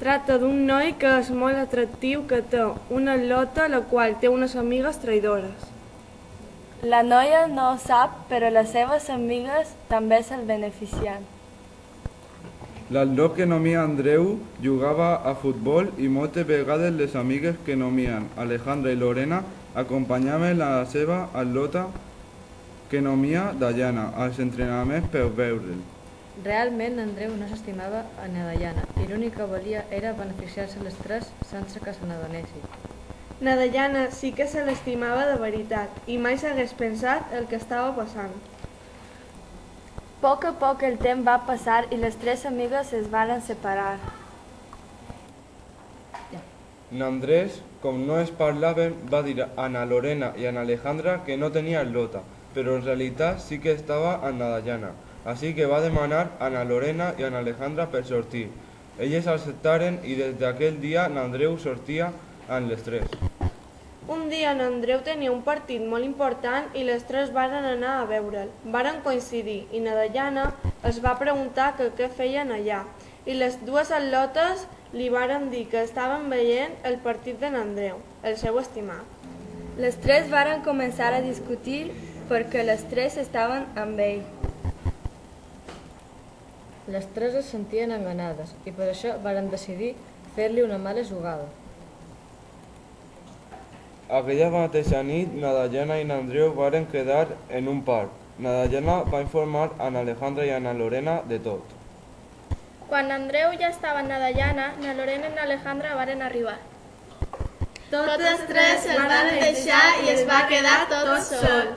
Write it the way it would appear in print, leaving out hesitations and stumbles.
tracta d'un noi que és molt atractiu, que té una lota la qual té unes amigues traïdores. La noia no ho sap, però les seves amigues també se'l beneficien. L'allò que nomia Andreu jugava a futbol i moltes vegades les amigues que nomien Alejandra i Lorena acompanyaven la seva allota que nomia Dayana als entrenaments per veure'l. Realment Andreu no s'estimava a na Dayana i l'únic que volia era beneficiar-se les tres sense que se n'adonessin. Na Dayana sí que se l'estimava de veritat i mai s'hagués pensat el que estava passant. A poc el temps va passar i les tres amigues es van separar. N'Andrés, com no es parlaven, va dir a na Lorena i a na Alejandra que no tenia allota, però en realitat sí que estava amb na Dayana. Així que va demanar a na Lorena i a na Alejandra per sortir. Elles acceptaren i des d'aquell dia n'Andreu sortia amb les tres. Un dia n'Andreu tenia un partit molt important i les tres varen anar a veure'l. Varen coincidir i na Dayana es va preguntar que què feien allà i les dues al·lotes li varen dir que estaven veient el partit de n'Andreu, el seu estimat. Les tres varen començar a discutir perquè les tres estaven amb ell. Les tres es sentien enganades i per això varen decidir fer-li una mala jugada. Aquella mateixa nit, na Dayana i n'Andreu varen quedar en un parc. Na Dayana va informar a na Alejandra i a na Lorena de tot. Quan Andreu ja estava amb na Dayana, na Lorena i na Alejandra varen arribar. Totes tres el van deixar i es va quedar tot sol.